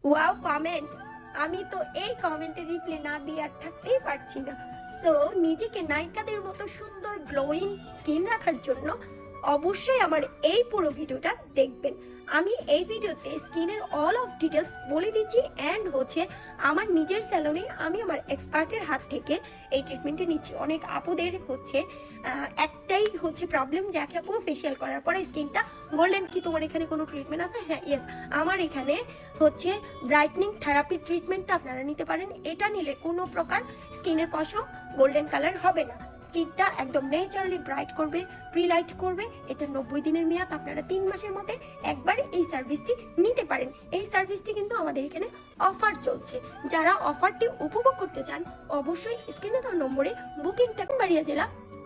Wow comment! আমি তো এই কমেন্টের রিপ্লাই না দিয়ে আর থাকতেই পারছি না। সো নিজেকে নায়িকাদের মতো সুন্দর গ্লোয়িং স্কিন রাখার জন্য অবশ্যই আমার এই পুরো ভিডিওটা দেখবেন। আমি এই ভিডিওতে স্কিনের অল অফ ডিটেলস বলে দিচ্ছি অ্যান্ড হচ্ছে আমার নিজের স্যালনে আমি আমার এক্সপার্টের হাত থেকে এই ট্রিটমেন্টটা নিচ্ছি। অনেক আপুদের হচ্ছে একটাই হচ্ছে প্রবলেম যে আপু ফেসিয়াল করার পরে স্কিনটা গোল্ডেন, কি তোমার এখানে কোনো ট্রিটমেন্ট আছে? হ্যাঁ, ইয়েস, আমার এখানে হচ্ছে ব্রাইটনিং থেরাপি ট্রিটমেন্টটা আপনারা নিতে পারেন। এটা নিলে কোনো প্রকার স্কিনের পশম গোল্ডেন কালার হবে না, স্কিনটা একদম ন্যাচারালি ব্রাইট করবে, প্রিলাইট করবে। এটা 90 দিনের মেয়াদ, আপনারা 3 মাসের মধ্যে একবার এই সার্ভিসটি নিতে পারেন। এই সার্ভিসটি কিন্তু আমাদের এখানে অফার চলছে। যারা অফারটি উপভোগ করতে চান অবশ্যই স্ক্রিনে দেওয়া নম্বরে বুকিংটা। বাড়িয়া জেলা,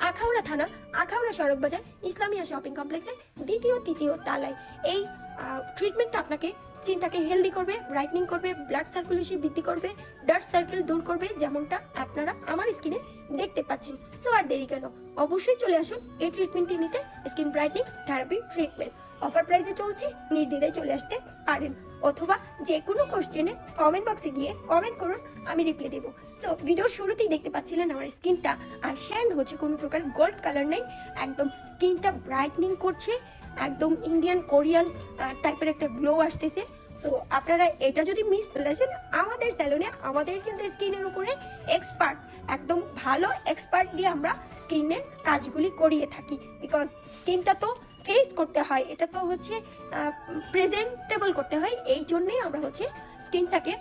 আখাউড়া থানা, আখাউড়া সড়ক বাজার, ইসলামিয়া শপিং কমপ্লেক্সের দ্বিতীয় তৃতীয় তালায় এই ট্রিটমেন্টটা আপনাকে স্কিনটাকে হেলদি করবে, ব্রাইটনিং করবে, ব্লাড সার্কুলেশন বৃদ্ধি করবে, ডার্ক সার্কেল দূর করবে, যেমনটা আপনারা আমার স্কিনে দেখতে পাচ্ছেন। সো আর দেরি কেন, অবশ্যই চলে আসুন এই ট্রিটমেন্টটি নিতে। Skin brightening therapy treatment offer প্রাইসে চলছে, নির্দ্বিধায় চলে আসতে পারেন, অথবা যে কোনো কোশ্চেনে কমেন্ট বক্সে গিয়ে কমেন্ট করুন, আমি রিপ্লাই দেবো। সো ভিডিওর শুরুতেই দেখতে পাচ্ছিলেন আমার স্কিনটা আর শ্যান্ড হচ্ছে কোনো প্রকার গোল্ড কালার নেই, একদম স্কিনটা ব্রাইটনিং করছে, একদম ইন্ডিয়ান কোরিয়ান টাইপের একটা গ্লো আসতেছে। সো আপনারা এটা যদি মিস করেছেন, আমাদের স্যালনে আমাদের কিন্তু স্কিনের উপরে এক্সপার্ট, একদম ভালো এক্সপার্ট দিয়ে আমরা স্কিনের কাজগুলি করিয়ে থাকি। বিকজ স্কিনটা তো ফেস করতে হয়, এটা তো হচ্ছে প্রেজেন্টেবল করতে হয়, এই জন্যই আমরা হচ্ছে স্কিনটাকে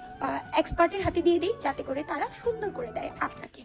এক্সপার্টের হাতে দিয়ে দিই, যাতে করে তারা সুন্দর করে দেয় আপনাকে।